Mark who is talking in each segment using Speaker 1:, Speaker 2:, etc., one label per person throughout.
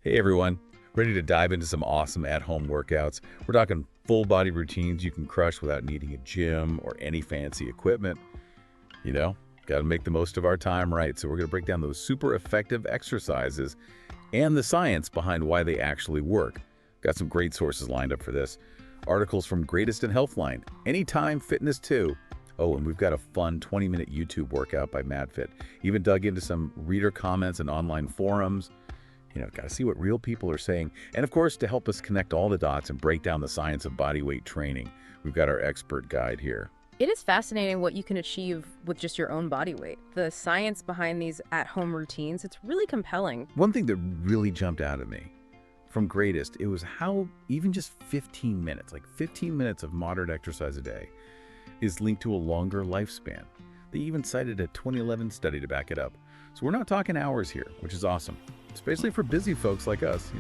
Speaker 1: Hey everyone, ready to dive into some awesome at-home workouts? We're talking full body routines you can crush without needing a gym or any fancy equipment. Got to make the most of our time, right? So we're going to break down those super effective exercises and the science behind why they actually work. Got some great sources lined up for this. Articles from Greatest in Healthline, Anytime Fitness 2. Oh, and we've got a fun 20-minute YouTube workout by MadFit. Even dug into some reader comments and online forums. Got to see what real people are saying. And of course, to help us connect all the dots and break down the science of bodyweight training, we've got our expert guide here.
Speaker 2: It is fascinating what you can achieve with just your own body weight. The science behind these at-home routines, it's really compelling.
Speaker 1: One thing that really jumped out at me from Greatest, it was how even just 15 minutes, like 15 minutes of moderate exercise a day, is linked to a longer lifespan. They even cited a 2011 study to back it up. So we're not talking hours here, which is awesome, especially for busy folks like us,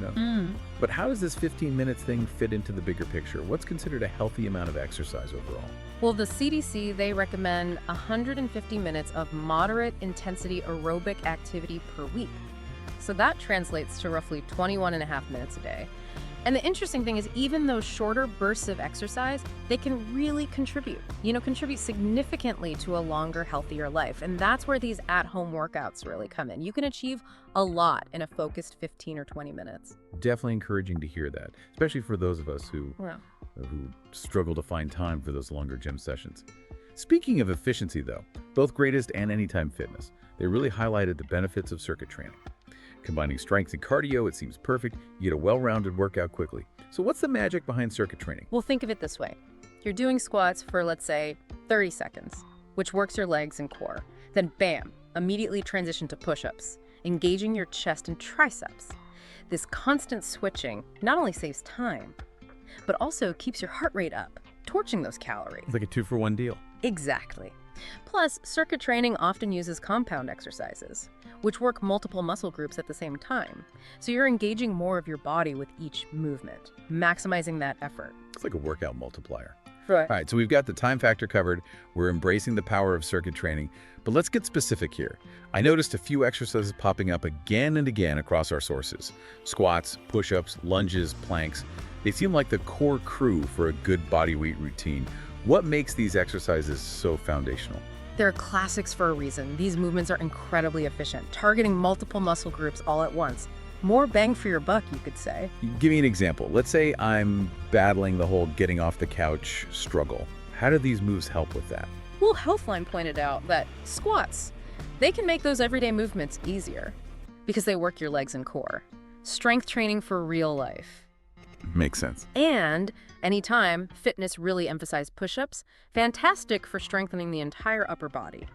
Speaker 1: But how does this 15 minutes thing fit into the bigger picture? What's considered a healthy amount of exercise overall?
Speaker 2: Well, the CDC, they recommend 150 minutes of moderate intensity aerobic activity per week. So that translates to roughly 21 and a half minutes a day. And the interesting thing is, even those shorter bursts of exercise, they can really contribute significantly to a longer, healthier life. And that's where these at-home workouts really come in. You can achieve a lot in a focused 15 or 20 minutes.
Speaker 1: Definitely encouraging to hear that, especially for those of us who struggle to find time for those longer gym sessions. Speaking of efficiency, though, both Greatest and Anytime Fitness, they really highlighted the benefits of circuit training. Combining strength and cardio, it seems perfect. You get a well-rounded workout quickly. So what's the magic behind circuit training?
Speaker 2: Well, think of it this way. You're doing squats for, let's say, 30 seconds, which works your legs and core. Then bam, immediately transition to push-ups, engaging your chest and triceps. This constant switching not only saves time, but also keeps your heart rate up, torching those calories.
Speaker 1: It's like a 2-for-1 deal.
Speaker 2: Exactly. Plus, circuit training often uses compound exercises, which work multiple muscle groups at the same time. So you're engaging more of your body with each movement, maximizing that effort.
Speaker 1: It's like a workout multiplier.
Speaker 2: Right.
Speaker 1: All right, so we've got the time factor covered. We're embracing the power of circuit training, but let's get specific here. I noticed a few exercises popping up again and again across our sources. Squats, push-ups, lunges, planks. They seem like the core crew for a good body weight routine. What makes these exercises so foundational?
Speaker 2: They're classics for a reason. These movements are incredibly efficient, targeting multiple muscle groups all at once. More bang for your buck, you could say.
Speaker 1: Give me an example. Let's say I'm battling the whole getting off the couch struggle. How do these moves help with that?
Speaker 2: Well, Healthline pointed out that squats, they can make those everyday movements easier because they work your legs and core. Strength training for real life.
Speaker 1: Makes sense.
Speaker 2: And Anytime Fitness really emphasized push-ups, fantastic for strengthening the entire upper body.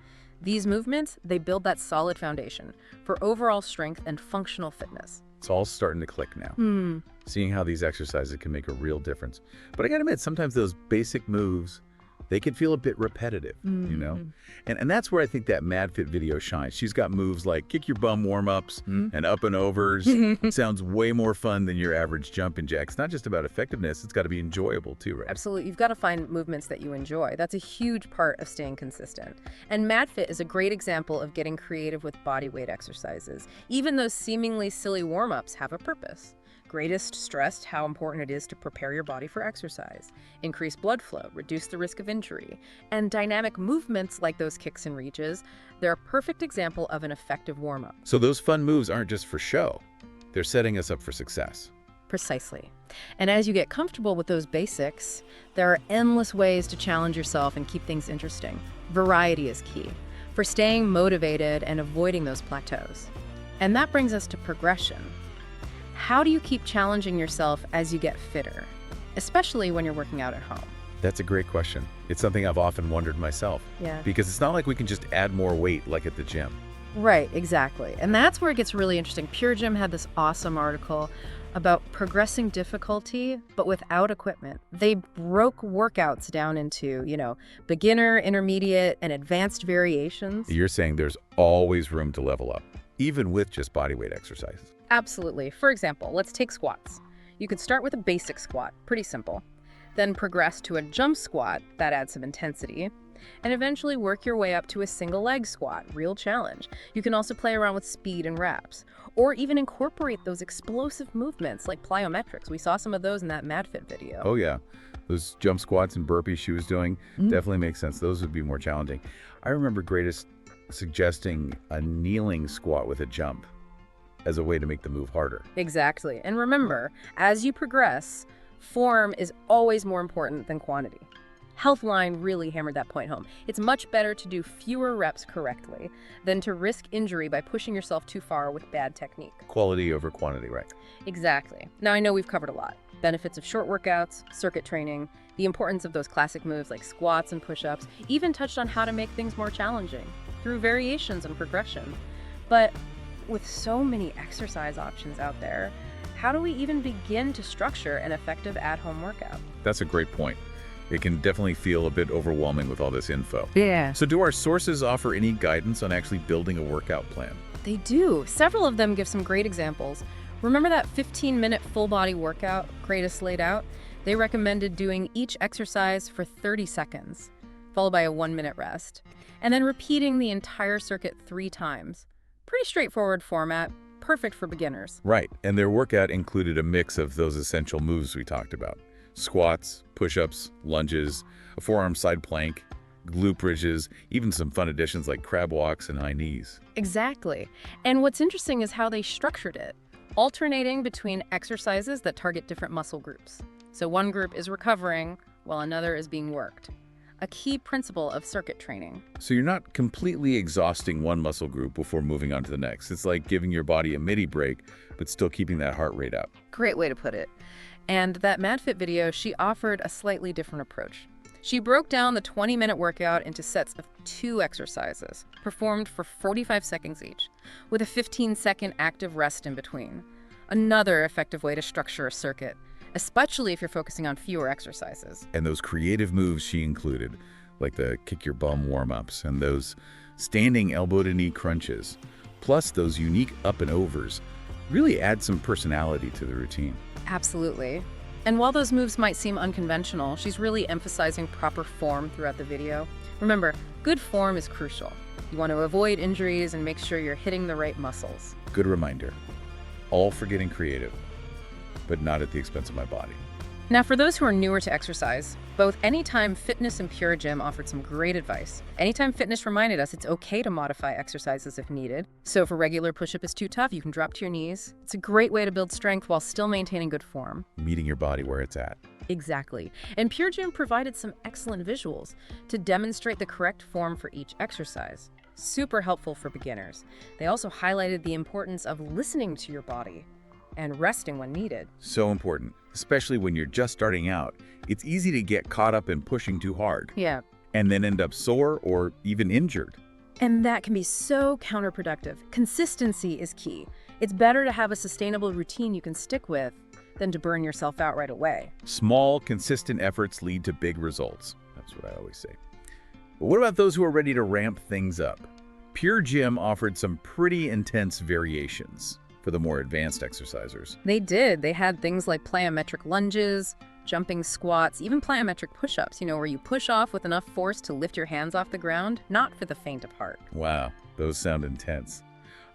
Speaker 2: These movements, they build that solid foundation for overall strength and functional fitness.
Speaker 1: It's all starting to click now. Seeing how these exercises can make a real difference. But I gotta admit, sometimes those basic moves, they can feel a bit repetitive, And that's where I think that MadFit video shines. She's got moves like kick your bum warm-ups and up and overs. Sounds way more fun than your average jumping jack. It's not just about effectiveness, it's got to be enjoyable too, right?
Speaker 2: Absolutely. You've got to find movements that you enjoy. That's a huge part of staying consistent. And MadFit is a great example of getting creative with body weight exercises. Even those seemingly silly warm-ups have a purpose. Greatest stressed how important it is to prepare your body for exercise, increase blood flow, reduce the risk of injury, and dynamic movements like those kicks and reaches, they're a perfect example of an effective warm-up.
Speaker 1: So those fun moves aren't just for show. They're setting us up for success.
Speaker 2: Precisely. And as you get comfortable with those basics, there are endless ways to challenge yourself and keep things interesting. Variety is key for staying motivated and avoiding those plateaus. And that brings us to progression. How do you keep challenging yourself as you get fitter, especially when you're working out at home?
Speaker 1: That's a great question. It's something I've often wondered myself.
Speaker 2: Yeah.
Speaker 1: Because it's not like we can just add more weight like at the gym.
Speaker 2: Right, exactly. And that's where it gets really interesting. Pure Gym had this awesome article about progressing difficulty, but without equipment. They broke workouts down into, beginner, intermediate, and advanced variations.
Speaker 1: You're saying there's always room to level up, even with just bodyweight exercises.
Speaker 2: Absolutely. For example, let's take squats. You could start with a basic squat, pretty simple. Then progress to a jump squat that adds some intensity. and eventually work your way up to a single leg squat, real challenge. You can also play around with speed and reps, or even incorporate those explosive movements like plyometrics. We saw some of those in that MadFit video.
Speaker 1: Oh yeah, those jump squats and burpees she was doing definitely makes sense. Those would be more challenging. I remember Greatest suggesting a kneeling squat with a jump as a way to make the move harder.
Speaker 2: Exactly. And remember, as you progress, form is always more important than quantity. Healthline really hammered that point home. It's much better to do fewer reps correctly than to risk injury by pushing yourself too far with bad technique.
Speaker 1: Quality over quantity, right?
Speaker 2: Exactly. Now, I know we've covered a lot. Benefits of short workouts, circuit training, the importance of those classic moves like squats and push-ups, even touched on how to make things more challenging through variations and progression. But with so many exercise options out there, how do we even begin to structure an effective at-home workout?
Speaker 1: That's a great point. It can definitely feel a bit overwhelming with all this info.
Speaker 2: Yeah.
Speaker 1: So do our sources offer any guidance on actually building a workout plan?
Speaker 2: They do. Several of them give some great examples. Remember that 15-minute full-body workout Greatest laid out? They recommended doing each exercise for 30 seconds, followed by a 1-minute rest, and then repeating the entire circuit 3 times. Pretty straightforward format, perfect for beginners.
Speaker 1: Right, and their workout included a mix of those essential moves we talked about. Squats, push-ups, lunges, a forearm side plank, glute bridges, even some fun additions like crab walks and high knees.
Speaker 2: Exactly. And what's interesting is how they structured it, alternating between exercises that target different muscle groups. So one group is recovering while another is being worked. A key principle of circuit training.
Speaker 1: So you're not completely exhausting one muscle group before moving on to the next. It's like giving your body a midi break, but still keeping that heart rate up.
Speaker 2: Great way to put it. And that MadFit video, she offered a slightly different approach. She broke down the 20-minute workout into sets of 2 exercises, performed for 45 seconds each, with a 15-second active rest in between. Another effective way to structure a circuit, especially if you're focusing on fewer exercises.
Speaker 1: And those creative moves she included, like the kick your bum warm-ups and those standing elbow-to-knee crunches, plus those unique up and overs, really add some personality to the routine.
Speaker 2: Absolutely. And while those moves might seem unconventional, she's really emphasizing proper form throughout the video. Remember, good form is crucial. You want to avoid injuries and make sure you're hitting the right muscles.
Speaker 1: Good reminder. All for getting creative, but not at the expense of my body.
Speaker 2: Now, for those who are newer to exercise, both Anytime Fitness and Pure Gym offered some great advice. Anytime Fitness reminded us it's okay to modify exercises if needed. So if a regular push-up is too tough, you can drop to your knees. It's a great way to build strength while still maintaining good form.
Speaker 1: Meeting your body where it's at.
Speaker 2: Exactly. And Pure Gym provided some excellent visuals to demonstrate the correct form for each exercise. Super helpful for beginners. They also highlighted the importance of listening to your body and resting when needed.
Speaker 1: So important, especially when you're just starting out. It's easy to get caught up in pushing too hard.
Speaker 2: Yeah.
Speaker 1: And then end up sore or even injured.
Speaker 2: And that can be so counterproductive. Consistency is key. It's better to have a sustainable routine you can stick with than to burn yourself out right away.
Speaker 1: Small, consistent efforts lead to big results. That's what I always say. But what about those who are ready to ramp things up? Pure Gym offered some pretty intense variations for the more advanced exercisers.
Speaker 2: They did. They had things like plyometric lunges, jumping squats, even plyometric push-ups, where you push off with enough force to lift your hands off the ground, not for the faint of heart.
Speaker 1: Wow, those sound intense.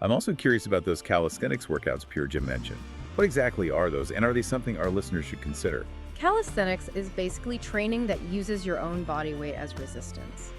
Speaker 1: I'm also curious about those calisthenics workouts Pure Gym mentioned. What exactly are those, and are they something our listeners should consider?
Speaker 2: Calisthenics is basically training that uses your own body weight as resistance.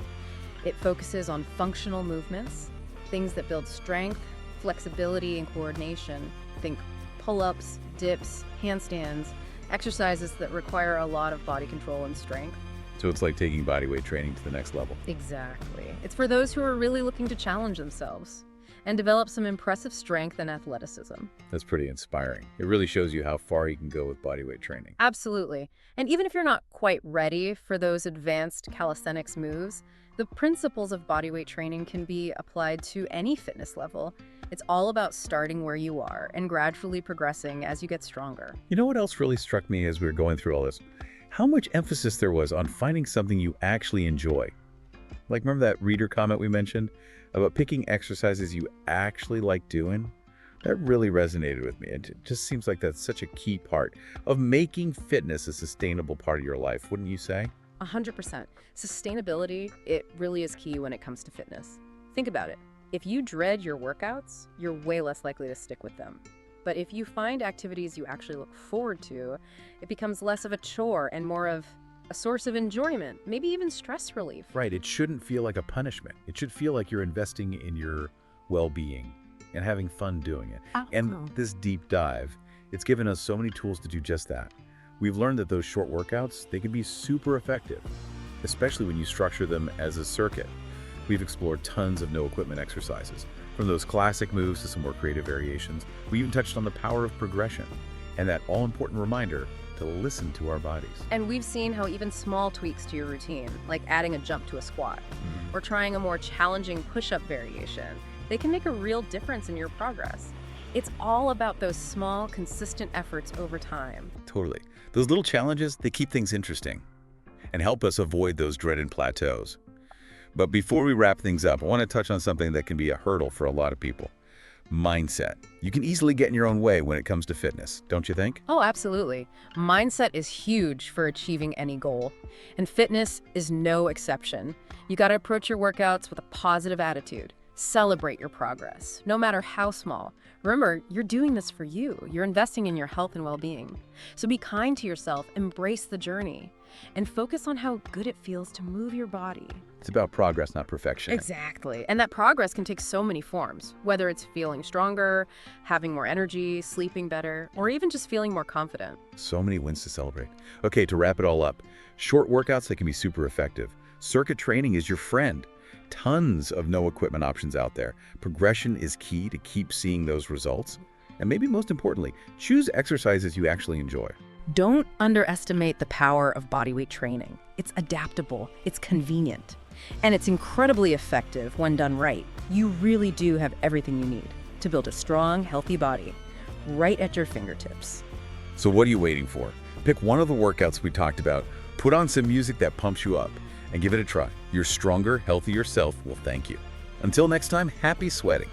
Speaker 2: It focuses on functional movements, things that build strength, flexibility, and coordination. Think pull-ups, dips, handstands, exercises that require a lot of body control and strength.
Speaker 1: So it's like taking bodyweight training to the next level.
Speaker 2: Exactly. It's for those who are really looking to challenge themselves and develop some impressive strength and athleticism.
Speaker 1: That's pretty inspiring. It really shows you how far you can go with bodyweight training.
Speaker 2: Absolutely. And even if you're not quite ready for those advanced calisthenics moves, the principles of bodyweight training can be applied to any fitness level. It's all about starting where you are and gradually progressing as you get stronger.
Speaker 1: You know what else really struck me as we were going through all this? How much emphasis there was on finding something you actually enjoy. Like, remember that reader comment we mentioned about picking exercises you actually like doing? That really resonated with me. It just seems like that's such a key part of making fitness a sustainable part of your life, wouldn't you say?
Speaker 2: 100%. Sustainability, it really is key when it comes to fitness. Think about it. If you dread your workouts, you're way less likely to stick with them. But if you find activities you actually look forward to, it becomes less of a chore and more of a source of enjoyment, maybe even stress relief.
Speaker 1: Right, it shouldn't feel like a punishment. It should feel like you're investing in your well-being and having fun doing it. And this deep dive, it's given us so many tools to do just that. We've learned that those short workouts, they can be super effective, especially when you structure them as a circuit. We've explored tons of no-equipment exercises, from those classic moves to some more creative variations. We even touched on the power of progression and that all-important reminder to listen to our bodies.
Speaker 2: And we've seen how even small tweaks to your routine, like adding a jump to a squat, or trying a more challenging push-up variation, they can make a real difference in your progress. It's all about those small, consistent efforts over time.
Speaker 1: Totally. Those little challenges, they keep things interesting and help us avoid those dreaded plateaus. But before we wrap things up, I want to touch on something that can be a hurdle for a lot of people. Mindset. You can easily get in your own way when it comes to fitness, don't you think?
Speaker 2: Oh, absolutely. Mindset is huge for achieving any goal, and fitness is no exception. You got to approach your workouts with a positive attitude. Celebrate your progress, no matter how small. Remember, you're doing this for you. You're investing in your health and well-being. So be kind to yourself, embrace the journey, and focus on how good it feels to move your body.
Speaker 1: It's about progress, not perfection.
Speaker 2: Exactly. And that progress can take so many forms, whether it's feeling stronger, having more energy, sleeping better, or even just feeling more confident.
Speaker 1: So many wins to celebrate. Okay, to wrap it all up, short workouts that can be super effective. Circuit training is your friend. Tons of no equipment options out there. Progression is key to keep seeing those results. And maybe most importantly, choose exercises you actually enjoy.
Speaker 2: Don't underestimate the power of bodyweight training. It's adaptable, it's convenient, and it's incredibly effective when done right. You really do have everything you need to build a strong, healthy body right at your fingertips.
Speaker 1: So what are you waiting for? Pick one of the workouts we talked about, put on some music that pumps you up, and give it a try. Your stronger, healthier self will thank you. Until next time, happy sweating.